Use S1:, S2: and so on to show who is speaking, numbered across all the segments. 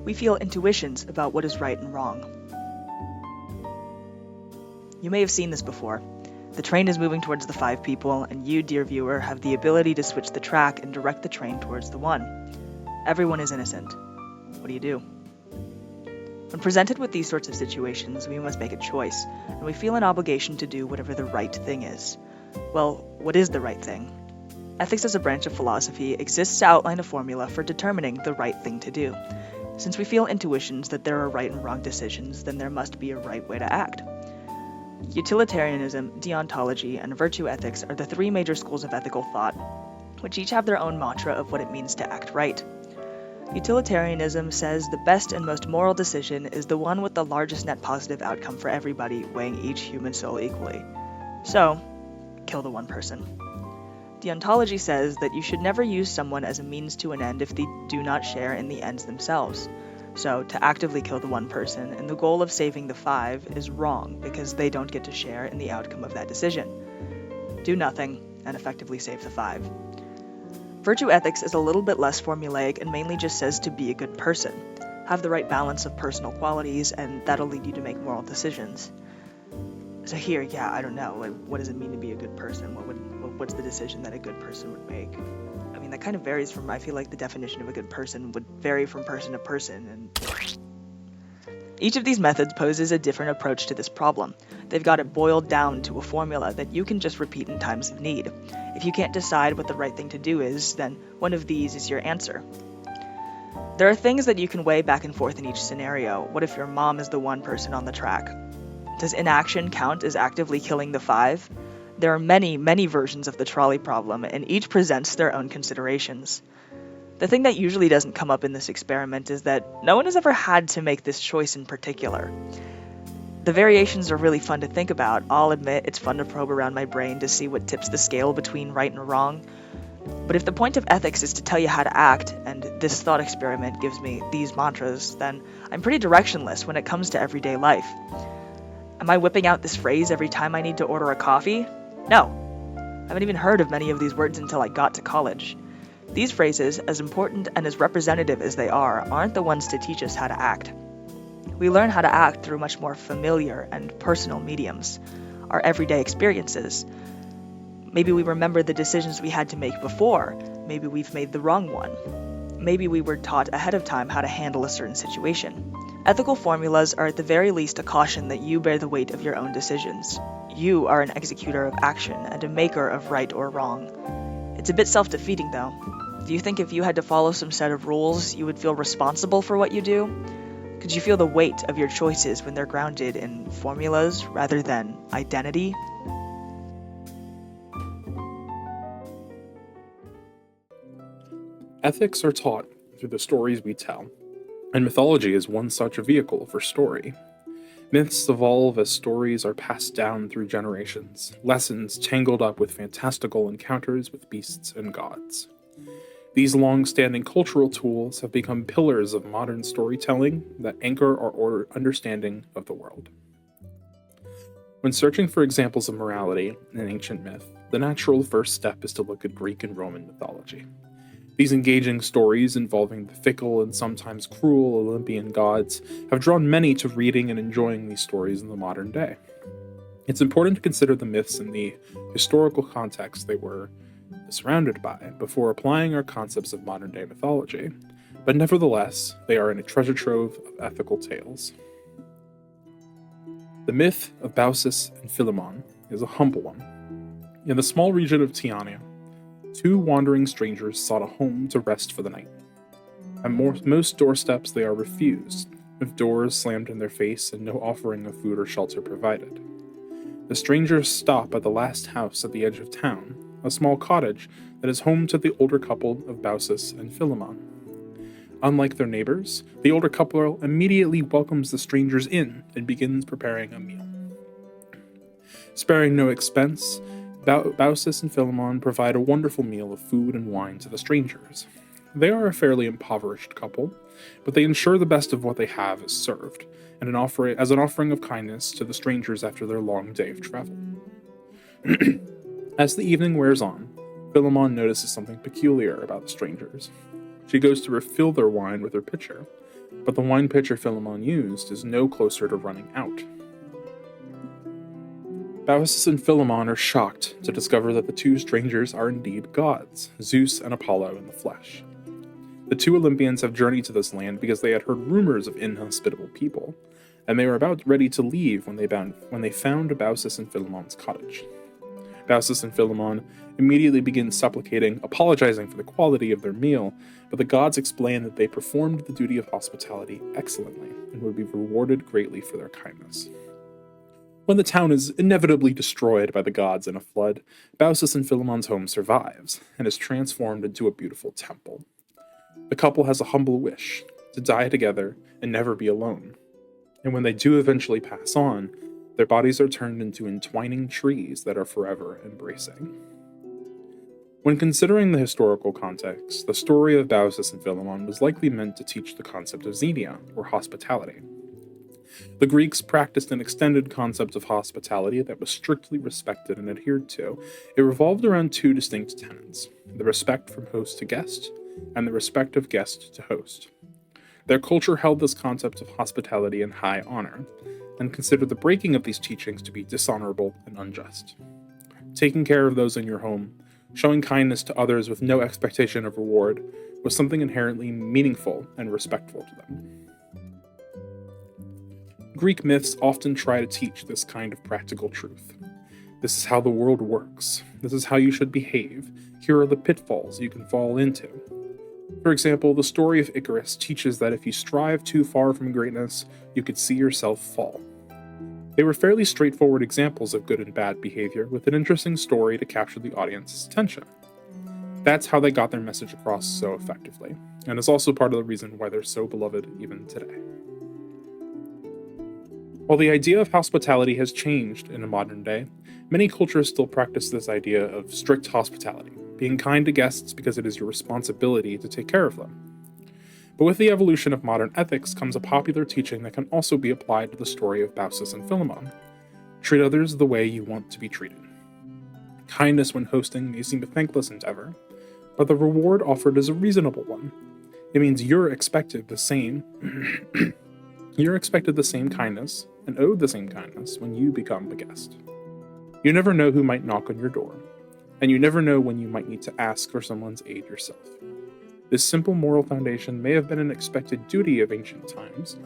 S1: we feel intuitions about what is right and wrong. You may have seen this before. The train is moving towards the 5 people, and you, dear viewer, have the ability to switch the track and direct the train towards the 1. Everyone is innocent. What do you do? When presented with these sorts of situations, we must make a choice, and we feel an obligation to do whatever the right thing is. Well, what is the right thing? Ethics as a branch of philosophy exists to outline a formula for determining the right thing to do. Since we feel intuitions that there are right and wrong decisions, then there must be a right way to act. Utilitarianism, deontology, and virtue ethics are the 3 major schools of ethical thought, which each have their own mantra of what it means to act right. Utilitarianism says the best and most moral decision is the one with the largest net positive outcome for everybody, weighing each human soul equally. So, kill the 1 person. Deontology says that you should never use someone as a means to an end if they do not share in the ends themselves. So, to actively kill the 1 person in the goal of saving the 5 is wrong because they don't get to share in the outcome of that decision. Do nothing and effectively save the 5. Virtue ethics is a little bit less formulaic and mainly just says to be a good person. Have the right balance of personal qualities, and that'll lead you to make moral decisions. So here, I don't know, what does it mean to be a good person? What's the decision that a good person would make? I mean, that kind of varies from, I feel like the definition of a good person would vary from person to person, and each of these methods poses a different approach to this problem. They've got it boiled down to a formula that you can just repeat in times of need. If you can't decide what the right thing to do is, then one of these is your answer. There are things that you can weigh back and forth in each scenario. What if your mom is the 1 person on the track? Does inaction count as actively killing the 5? There are many, many versions of the trolley problem, and each presents their own considerations. The thing that usually doesn't come up in this experiment is that no one has ever had to make this choice in particular. The variations are really fun to think about. I'll admit it's fun to probe around my brain to see what tips the scale between right and wrong. But if the point of ethics is to tell you how to act, and this thought experiment gives me these mantras, then I'm pretty directionless when it comes to everyday life. Am I whipping out this phrase every time I need to order a coffee? No. I haven't even heard of many of these words until I got to college. These phrases, as important and as representative as they are, aren't the ones to teach us how to act. We learn how to act through much more familiar and personal mediums, our everyday experiences. Maybe we remember the decisions we had to make before. Maybe we've made the wrong one. Maybe we were taught ahead of time how to handle a certain situation. Ethical formulas are at the very least a caution that you bear the weight of your own decisions. You are an executor of action and a maker of right or wrong. It's a bit self-defeating, though. Do you think if you had to follow some set of rules, you would feel responsible for what you do? Could you feel the weight of your choices when they're grounded in formulas rather than identity?
S2: Ethics are taught through the stories we tell, and mythology is one such vehicle for story. Myths evolve as stories are passed down through generations, lessons tangled up with fantastical encounters with beasts and gods. These long-standing cultural tools have become pillars of modern storytelling that anchor our understanding of the world. When searching for examples of morality in an ancient myth, the natural first step is to look at Greek and Roman mythology. These engaging stories involving the fickle and sometimes cruel Olympian gods have drawn many to reading and enjoying these stories in the modern day. It's important to consider the myths in the historical context they were surrounded by before applying our concepts of modern-day mythology, but nevertheless, they are in a treasure trove of ethical tales. The myth of Baucis and Philemon is a humble one. In the small region of Tiania, 2 wandering strangers sought a home to rest for the night. At most doorsteps they are refused, with doors slammed in their face and no offering of food or shelter provided. The strangers stop at the last house at the edge of town, a small cottage that is home to the older couple of Baucis and Philemon. Unlike their neighbors, the older couple immediately welcomes the strangers in and begins preparing a meal. Sparing no expense, Baucis and Philemon provide a wonderful meal of food and wine to the strangers. They are a fairly impoverished couple, but they ensure the best of what they have is served, and as an offering of kindness to the strangers after their long day of travel. As the evening wears on, Philemon notices something peculiar about the strangers. She goes to refill their wine with her pitcher, but the wine pitcher Philemon used is no closer to running out. Baucis and Philemon are shocked to discover that the two strangers are indeed gods, Zeus and Apollo in the flesh. The two Olympians have journeyed to this land because they had heard rumors of inhospitable people, and they were about ready to leave when they found Baucis and Philemon's cottage. Baucis and Philemon immediately begin supplicating, apologizing for the quality of their meal, but the gods explain that they performed the duty of hospitality excellently and would be rewarded greatly for their kindness. When the town is inevitably destroyed by the gods in a flood, Baucis and Philemon's home survives and is transformed into a beautiful temple. The couple has a humble wish to die together and never be alone. And when they do eventually pass on, their bodies are turned into entwining trees that are forever embracing. When considering the historical context, the story of Baucis and Philemon was likely meant to teach the concept of xenia, or hospitality. The Greeks practiced an extended concept of hospitality that was strictly respected and adhered to. It revolved around two distinct tenets: the respect from host to guest, and the respect of guest to host. Their culture held this concept of hospitality in high honor, and considered the breaking of these teachings to be dishonorable and unjust. Taking care of those in your home, showing kindness to others with no expectation of reward, was something inherently meaningful and respectful to them. Greek myths often try to teach this kind of practical truth. This is how the world works. This is how you should behave. Here are the pitfalls you can fall into. For example, the story of Icarus teaches that if you strive too far from greatness, you could see yourself fall. They were fairly straightforward examples of good and bad behavior, with an interesting story to capture the audience's attention. That's how they got their message across so effectively, and is also part of the reason why they're so beloved even today. While the idea of hospitality has changed in a modern day, many cultures still practice this idea of strict hospitality, being kind to guests because it is your responsibility to take care of them. But with the evolution of modern ethics comes a popular teaching that can also be applied to the story of Baucis and Philemon. Treat others the way you want to be treated. Kindness when hosting may seem a thankless endeavor, but the reward offered is a reasonable one. It means you're expected the same kindness and owed the same kindness when you become the guest. You never know who might knock on your door, and you never know when you might need to ask for someone's aid yourself. This simple moral foundation may have been an expected duty of ancient times,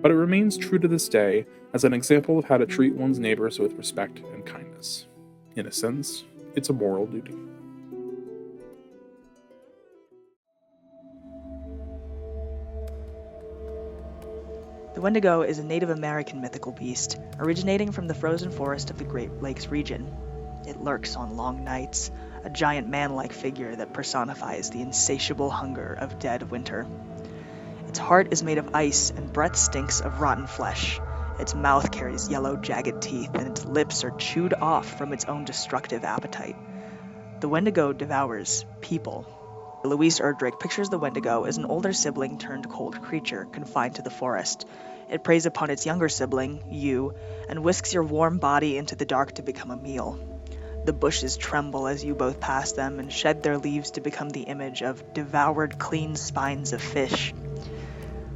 S2: but it remains true to this day as an example of how to treat one's neighbors with respect and kindness. In a sense, it's a moral duty.
S1: The Wendigo is a Native American mythical beast, originating from the frozen forest of the Great Lakes region. It lurks on long nights, a giant man-like figure that personifies the insatiable hunger of dead winter. Its heart is made of ice, and breath stinks of rotten flesh. Its mouth carries yellow, jagged teeth, and its lips are chewed off from its own destructive appetite. The Wendigo devours people. Louise Erdrich pictures the Wendigo as an older sibling turned cold creature confined to the forest. It preys upon its younger sibling, you, and whisks your warm body into the dark to become a meal. The bushes tremble as you both pass them and shed their leaves to become the image of devoured clean spines of fish.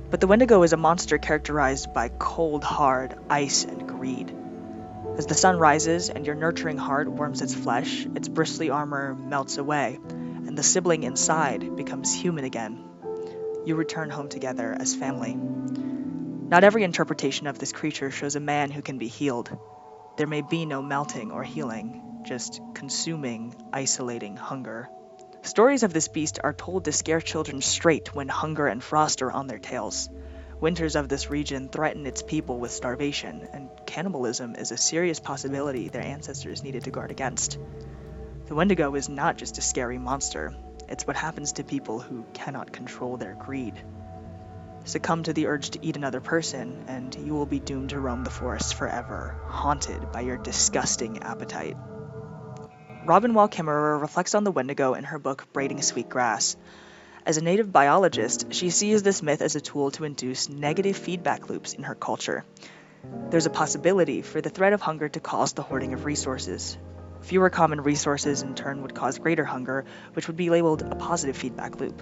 S1: But the Wendigo is a monster characterized by cold, hard ice and greed. As the sun rises and your nurturing heart warms its flesh, its bristly armor melts away, and the sibling inside becomes human again. You return home together as family. Not every interpretation of this creature shows a man who can be healed. There may be no melting or healing, just consuming, isolating hunger. Stories of this beast are told to scare children straight when hunger and frost are on their tails. Winters of this region threaten its people with starvation, and cannibalism is a serious possibility their ancestors needed to guard against. The Wendigo is not just a scary monster, it's what happens to people who cannot control their greed. Succumb to the urge to eat another person, and you will be doomed to roam the forest forever, haunted by your disgusting appetite. Robin Wall Kimmerer reflects on the Wendigo in her book Braiding Sweetgrass. As a native biologist, she sees this myth as a tool to induce negative feedback loops in her culture. There's a possibility for the threat of hunger to cause the hoarding of resources. Fewer common resources in turn would cause greater hunger, which would be labeled a positive feedback loop.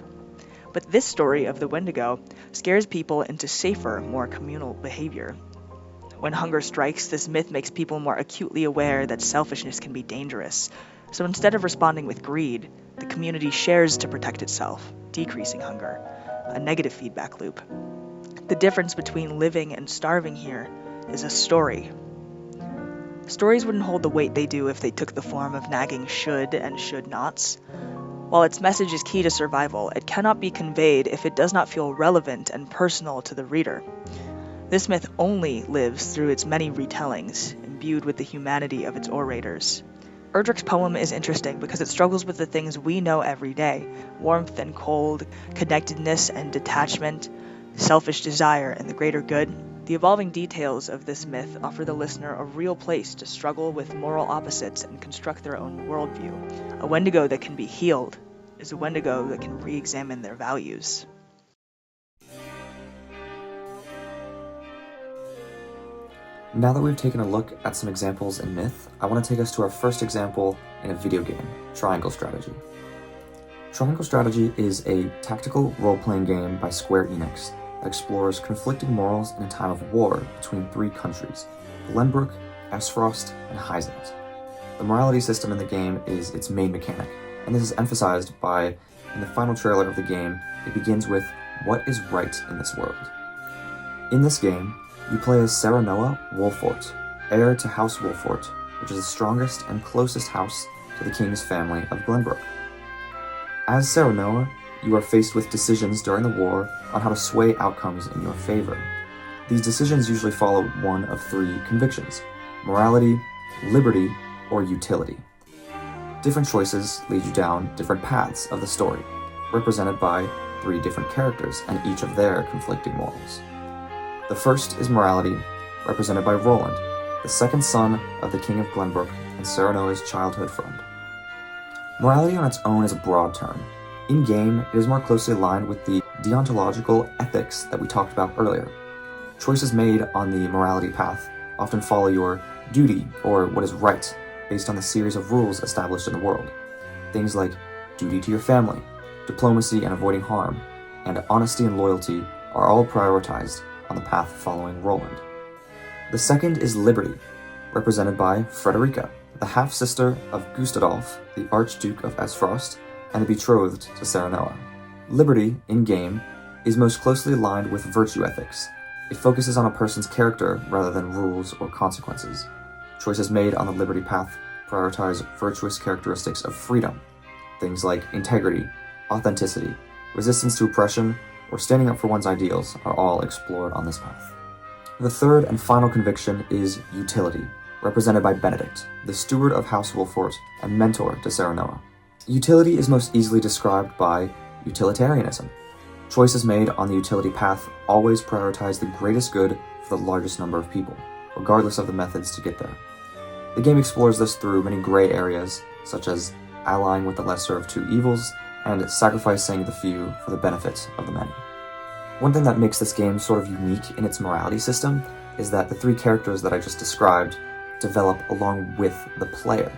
S1: But this story of the Wendigo scares people into safer, more communal behavior. When hunger strikes, this myth makes people more acutely aware that selfishness can be dangerous. So instead of responding with greed, the community shares to protect itself, decreasing hunger, a negative feedback loop. The difference between living and starving here is a story. Stories wouldn't hold the weight they do if they took the form of nagging should and should nots. While its message is key to survival, it cannot be conveyed if it does not feel relevant and personal to the reader. This myth only lives through its many retellings, imbued with the humanity of its orators. Erdrick's poem is interesting because it struggles with the things we know every day: warmth and cold, connectedness and detachment, selfish desire and the greater good. The evolving details of this myth offer the listener a real place to struggle with moral opposites and construct their own worldview. A Wendigo that can be healed is a Wendigo that can re-examine their values.
S3: Now that we've taken a look at some examples in myth, I want to take us to our first example in a video game, Triangle Strategy. Triangle Strategy is a tactical role-playing game by Square Enix that explores conflicting morals in a time of war between three countries, Glenbrook, Aesfrost, and Hyzant. The morality system in the game is its main mechanic, and this is emphasized by, in the final trailer of the game, it begins with, "What is right in this world?" In this game, you play as Serenoa Wolfort, heir to House Wolfort, which is the strongest and closest house to the king's family of Glenbrook. As Serenoa, you are faced with decisions during the war on how to sway outcomes in your favor. These decisions usually follow one of three convictions: morality, liberty, or utility. Different choices lead you down different paths of the story, represented by three different characters and each of their conflicting morals. The first is morality, represented by Roland, the second son of the King of Glenbrook and Serenoa's childhood friend. Morality on its own is a broad term. In-game, it is more closely aligned with the deontological ethics that we talked about earlier. Choices made on the morality path often follow your duty, or what is right, based on the series of rules established in the world. Things like duty to your family, diplomacy and avoiding harm, and honesty and loyalty are all prioritized on the path following Roland. The second is liberty, represented by Frederica, the half-sister of Gustadolf, the Archduke of Aesfrost, and the betrothed to Serenoa. Liberty, in-game, is most closely aligned with virtue ethics. It focuses on a person's character rather than rules or consequences. Choices made on the liberty path prioritize virtuous characteristics of freedom, things like integrity, authenticity, resistance to oppression, or standing up for one's ideals are all explored on this path. The third and final conviction is utility, represented by Benedict, the steward of House Wolfort and mentor to Serenoa. Utility is most easily described by utilitarianism. Choices made on the utility path always prioritize the greatest good for the largest number of people, regardless of the methods to get there. The game explores this through many gray areas, such as allying with the lesser of two evils, and sacrificing the few for the benefit of the many. One thing that makes this game sort of unique in its morality system is that the three characters that I just described develop along with the player.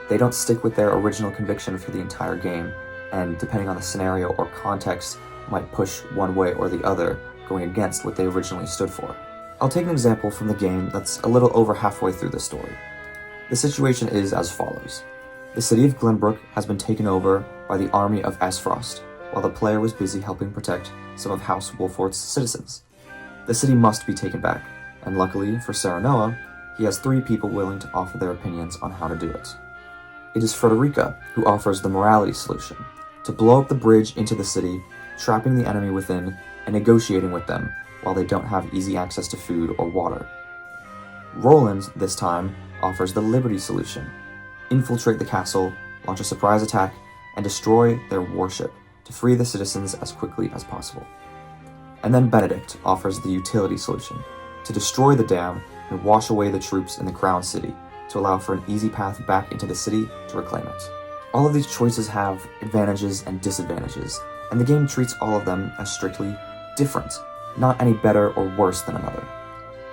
S3: They don't stick with their original conviction for the entire game, and depending on the scenario or context, might push one way or the other, going against what they originally stood for. I'll take an example from the game that's a little over halfway through the story. The situation is as follows. The city of Glenbrook has been taken over by the army of Aesfrost, while the player was busy helping protect some of House Wolfort's citizens. The city must be taken back, and luckily for Serenoa, he has three people willing to offer their opinions on how to do it. It is Frederica who offers the morality solution, to blow up the bridge into the city, trapping the enemy within, and negotiating with them while they don't have easy access to food or water. Roland, this time, offers the liberty solution, infiltrate the castle, launch a surprise attack, and destroy their warship to free the citizens as quickly as possible. And then Benedict offers the utility solution, to destroy the dam and wash away the troops in the Crown City to allow for an easy path back into the city to reclaim it. All of these choices have advantages and disadvantages, and the game treats all of them as strictly different, not any better or worse than another.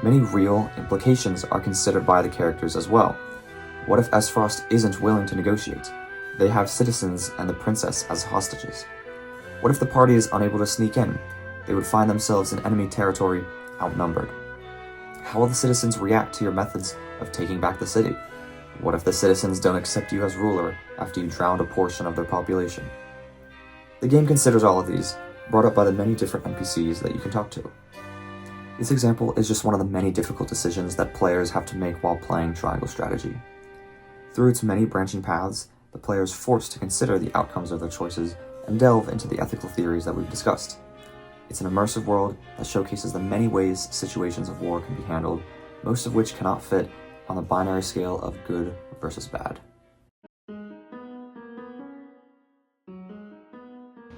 S3: Many real implications are considered by the characters as well. What if Aesfrost isn't willing to negotiate? They have citizens and the princess as hostages. What if the party is unable to sneak in? They would find themselves in enemy territory, outnumbered. How will the citizens react to your methods of taking back the city? What if the citizens don't accept you as ruler after you drowned a portion of their population? The game considers all of these, brought up by the many different NPCs that you can talk to. This example is just one of the many difficult decisions that players have to make while playing Triangle Strategy. Through its many branching paths, the player is forced to consider the outcomes of their choices and delve into the ethical theories that we've discussed. It's an immersive world that showcases the many ways situations of war can be handled, most of which cannot fit on the binary scale of good versus bad.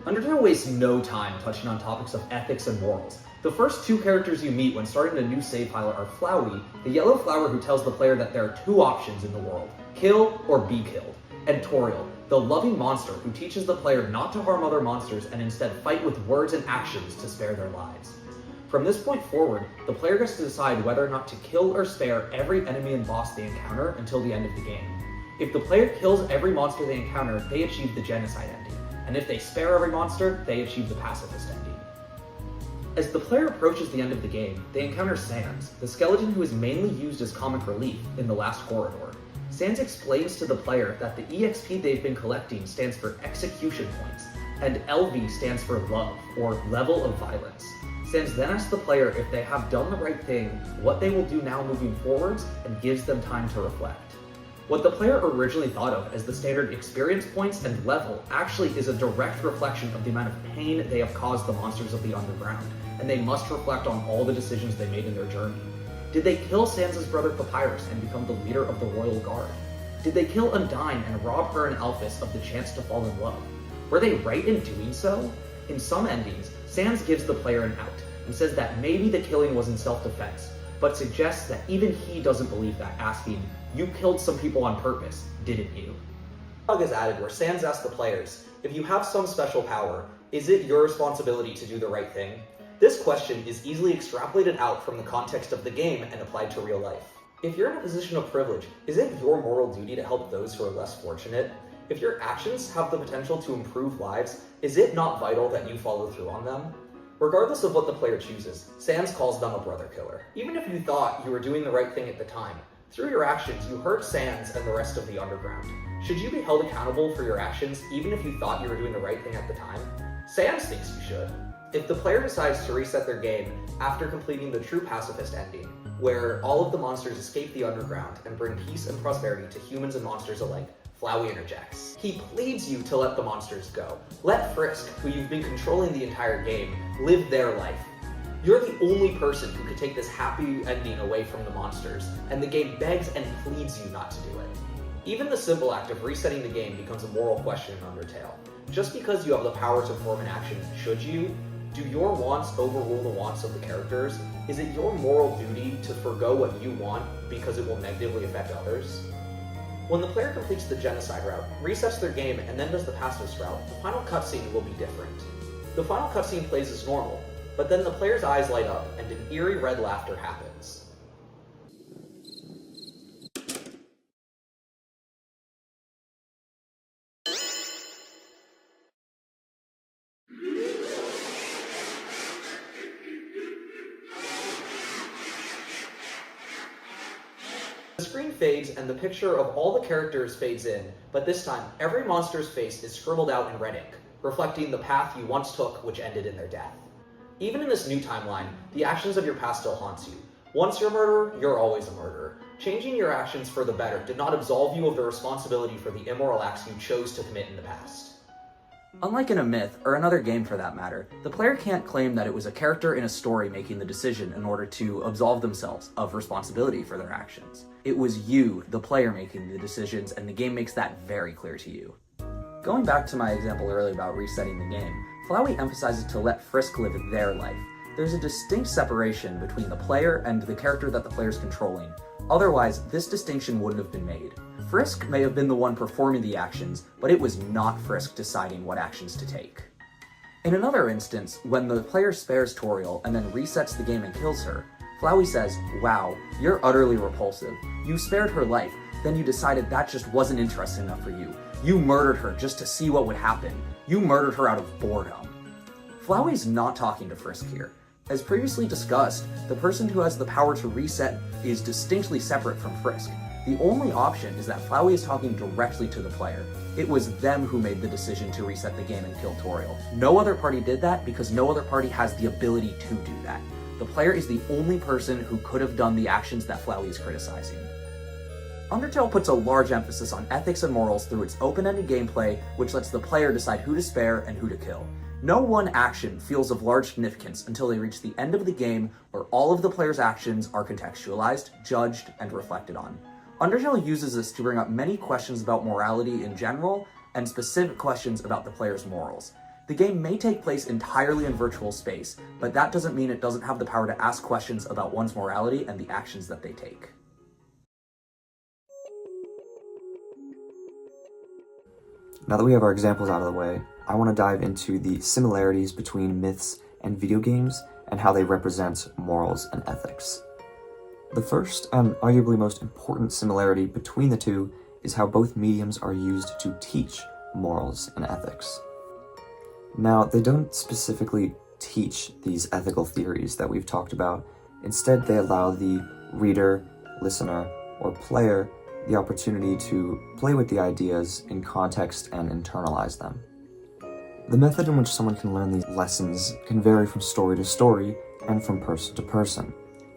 S4: Undertale wastes no time touching on topics of ethics and morals. The first two characters you meet when starting a new save pilot are Flowey, the yellow flower who tells the player that there are two options in the world, kill or be killed, and Toriel, the loving monster who teaches the player not to harm other monsters and instead fight with words and actions to spare their lives. From this point forward, the player gets to decide whether or not to kill or spare every enemy and boss they encounter until the end of the game. If the player kills every monster they encounter, they achieve the genocide ending, and if they spare every monster, they achieve the pacifist ending. As the player approaches the end of the game, they encounter Sans, the skeleton who is mainly used as comic relief in the last corridor. Sans explains to the player that the EXP they've been collecting stands for execution points, and LV stands for love, or level of violence. Sans then asks the player if they have done the right thing, what they will do now moving forwards, and gives them time to reflect. What the player originally thought of as the standard experience points and level actually is a direct reflection of the amount of pain they have caused the monsters of the underground, and they must reflect on all the decisions they made in their journey. Did they kill Sansa's brother Papyrus and become the leader of the Royal Guard? Did they kill Undyne and rob her and Alphys of the chance to fall in love? Were they right in doing so? In some endings, Sans gives the player an out and says that maybe the killing was in self-defense, but suggests that even he doesn't believe that, asking, "You killed some people on purpose, didn't you?" Dialogue is added where Sans asks the players, if you have some special power, is it your responsibility to do the right thing? This question is easily extrapolated out from the context of the game and applied to real life. If you're in a position of privilege, is it your moral duty to help those who are less fortunate? If your actions have the potential to improve lives, is it not vital that you follow through on them? Regardless of what the player chooses, Sans calls them a brother killer. Even if you thought you were doing the right thing at the time, through your actions you hurt Sans and the rest of the underground. Should you be held accountable for your actions even if you thought you were doing the right thing at the time? Sans thinks you should. If the player decides to reset their game after completing the true pacifist ending, where all of the monsters escape the underground and bring peace and prosperity to humans and monsters alike, Flowey interjects. He pleads you to let the monsters go. Let Frisk, who you've been controlling the entire game, live their life. You're the only person who could take this happy ending away from the monsters, and the game begs and pleads you not to do it. Even the simple act of resetting the game becomes a moral question in Undertale. Just because you have the power to perform an action, should you? Do your wants overrule the wants of the characters? Is it your moral duty to forgo what you want because it will negatively affect others? When the player completes the genocide route, resets their game, and then does the pacifist route, the final cutscene will be different. The final cutscene plays as normal, but then the player's eyes light up and an eerie red laughter happens. The screen fades and the picture of all the characters fades in, but this time every monster's face is scribbled out in red ink, reflecting the path you once took which ended in their death. Even in this new timeline, the actions of your past still haunts you. Once you're a murderer, you're always a murderer. Changing your actions for the better did not absolve you of the responsibility for the immoral acts you chose to commit in the past.
S5: Unlike in a myth, or another game for that matter, the player can't claim that it was a character in a story making the decision in order to absolve themselves of responsibility for their actions. It was you, the player, making the decisions, and the game makes that very clear to you. Going back to my example earlier about resetting the game, Flowey emphasizes to let Frisk live their life. There's a distinct separation between the player and the character that the player's controlling. Otherwise, this distinction wouldn't have been made. Frisk may have been the one performing the actions, but it was not Frisk deciding what actions to take. In another instance, when the player spares Toriel and then resets the game and kills her, Flowey says, "Wow, you're utterly repulsive. You spared her life, then you decided that just wasn't interesting enough for you. You murdered her just to see what would happen. You murdered her out of boredom." Flowey's not talking to Frisk here. As previously discussed, the person who has the power to reset is distinctly separate from Frisk. The only option is that Flowey is talking directly to the player. It was them who made the decision to reset the game and kill Toriel. No other party did that because no other party has the ability to do that. The player is the only person who could have done the actions that Flowey is criticizing. Undertale puts a large emphasis on ethics and morals through its open-ended gameplay, which lets the player decide who to spare and who to kill. No one action feels of large significance until they reach the end of the game, where all of the player's actions are contextualized, judged, and reflected on. Undertale uses this to bring up many questions about morality in general, and specific questions about the player's morals. The game may take place entirely in virtual space, but that doesn't mean it doesn't have the power to ask questions about one's morality and the actions that they take.
S3: Now that we have our examples out of the way, I want to dive into the similarities between myths and video games and how they represent morals and ethics. The first and arguably most important similarity between the two is how both mediums are used to teach morals and ethics. Now, they don't specifically teach these ethical theories that we've talked about. Instead, they allow the reader, listener, or player the opportunity to play with the ideas in context and internalize them. The method in which someone can learn these lessons can vary from story to story and from person to person,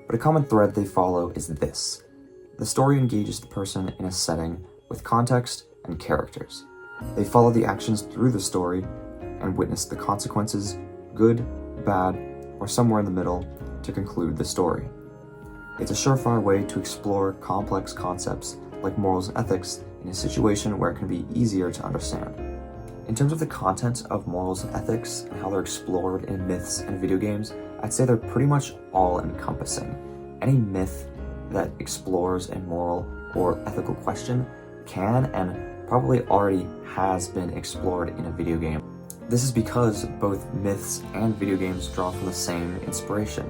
S3: but a common thread they follow is this. The story engages the person in a setting with context and characters. They follow the actions through the story and witness the consequences, good, bad, or somewhere in the middle, to conclude the story. It's a surefire way to explore complex concepts like morals and ethics in a situation where it can be easier to understand. In terms of the content of morals and ethics and how they're explored in myths and video games, I'd say they're pretty much all-encompassing. Any myth that explores a moral or ethical question can and probably already has been explored in a video game. This is because both myths and video games draw from the same inspiration,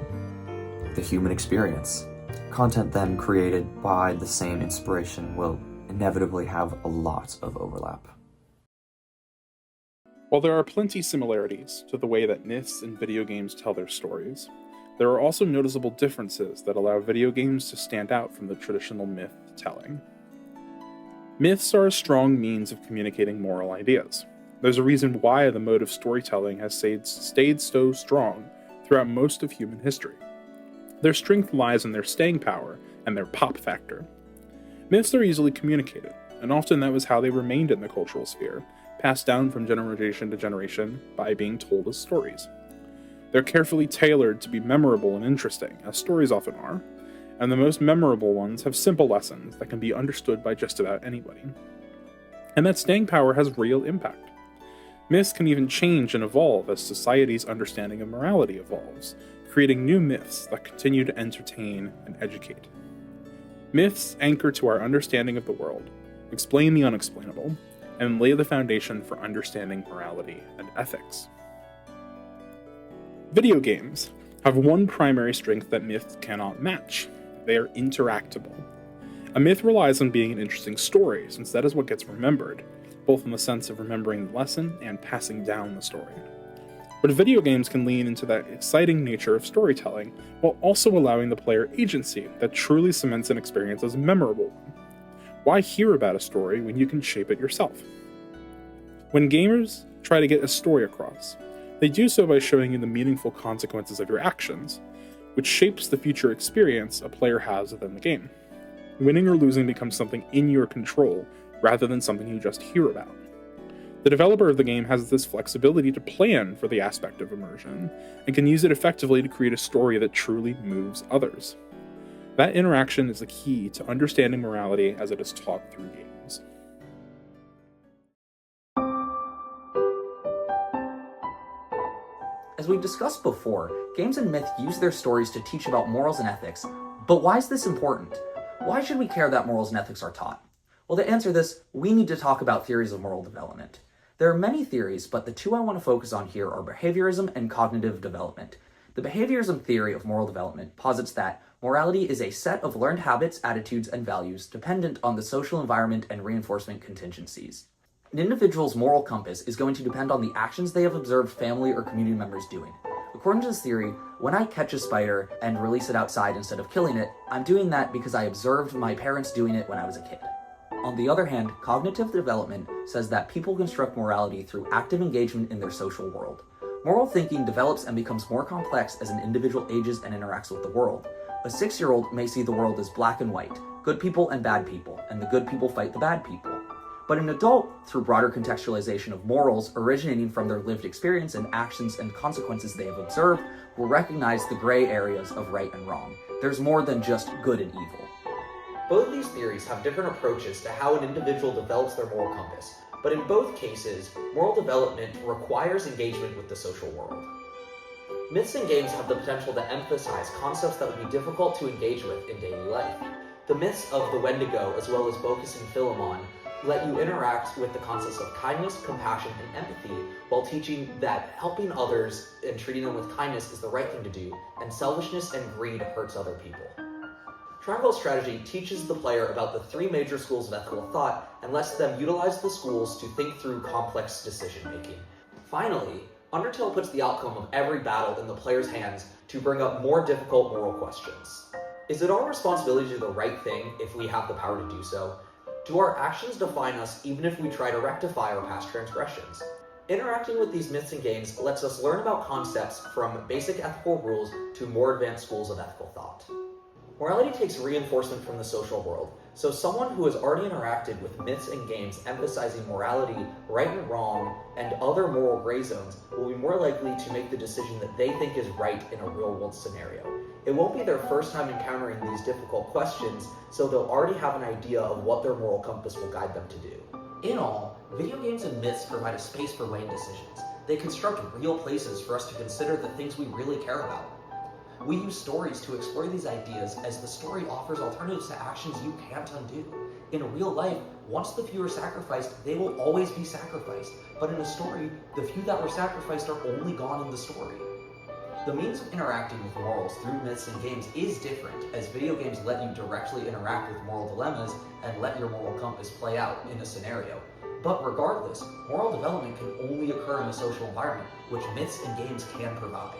S3: the human experience. Content then created by the same inspiration will inevitably have a lot of overlap.
S2: While there are plenty similarities to the way that myths and video games tell their stories, there are also noticeable differences that allow video games to stand out from the traditional myth telling. Myths are a strong means of communicating moral ideas. There's a reason why the mode of storytelling has stayed so strong throughout most of human history. Their strength lies in their staying power and their pop factor. Myths are easily communicated, and often that was how they remained in the cultural sphere, passed down from generation to generation by being told as stories. They're carefully tailored to be memorable and interesting, as stories often are, and the most memorable ones have simple lessons that can be understood by just about anybody. And that staying power has real impact. Myths can even change and evolve as society's understanding of morality evolves, creating new myths that continue to entertain and educate. Myths anchor to our understanding of the world, explain the unexplainable, and lay the foundation for understanding morality and ethics. Video games have one primary strength that myths cannot match. They are interactable. A myth relies on being an interesting story, since that is what gets remembered, both in the sense of remembering the lesson and passing down the story. But video games can lean into that exciting nature of storytelling, while also allowing the player agency that truly cements an experience as a memorable one. Why hear about a story when you can shape it yourself? When gamers try to get a story across, they do so by showing you the meaningful consequences of your actions, which shapes the future experience a player has within the game. Winning or losing becomes something in your control, rather than something you just hear about. The developer of the game has this flexibility to plan for the aspect of immersion, and can use it effectively to create a story that truly moves others. That interaction is the key to understanding morality as it is taught through games.
S5: As we discussed before, games and myth use their stories to teach about morals and ethics, but why is this important? Why should we care that morals and ethics are taught? Well, to answer this, we need to talk about theories of moral development. There are many theories, but the two I want to focus on here are behaviorism and cognitive development. The behaviorism theory of moral development posits that morality is a set of learned habits, attitudes, and values dependent on the social environment and reinforcement contingencies. An individual's moral compass is going to depend on the actions they have observed family or community members doing. According to this theory, when I catch a spider and release it outside instead of killing it, I'm doing that because I observed my parents doing it when I was a kid. On the other hand, cognitive development says that people construct morality through active engagement in their social world. Moral thinking develops and becomes more complex as an individual ages and interacts with the world. A 6-year-old may see the world as black and white, good people and bad people, and the good people fight the bad people. But an adult, through broader contextualization of morals originating from their lived experience and actions and consequences they have observed, will recognize the gray areas of right and wrong. There's more than just good and evil.
S4: Both of these theories have different approaches to how an individual develops their moral compass, but in both cases, moral development requires engagement with the social world. Myths and games have the potential to emphasize concepts that would be difficult to engage with in daily life. The myths of the Wendigo, as well as Bocchus and Philemon, let you interact with the concepts of kindness, compassion, and empathy, while teaching that helping others and treating them with kindness is the right thing to do, and selfishness and greed hurts other people. Triangle Strategy teaches the player about the 3 major schools of ethical thought and lets them utilize the schools to think through complex decision-making. Finally, Undertale puts the outcome of every battle in the player's hands to bring up more difficult moral questions. Is it our responsibility to do the right thing if we have the power to do so? Do our actions define us even if we try to rectify our past transgressions? Interacting with these myths and games lets us learn about concepts from basic ethical rules to more advanced schools of ethical thought. Morality takes reinforcement from the social world, so someone who has already interacted with myths and games emphasizing morality, right and wrong, and other moral gray zones will be more likely to make the decision that they think is right in a real-world scenario. It won't be their first time encountering these difficult questions, so they'll already have an idea of what their moral compass will guide them to do.
S6: In all, video games and myths provide a space for weighing decisions. They construct real places for us to consider the things we really care about. We use stories to explore these ideas as the story offers alternatives to actions you can't undo. In real life, once the few are sacrificed, they will always be sacrificed. But in a story, the few that were sacrificed are only gone in the story. The means of interacting with morals through myths and games is different, as video games let you directly interact with moral dilemmas and let your moral compass play out in a scenario. But regardless, moral development can only occur in a social environment, which myths and games can provide.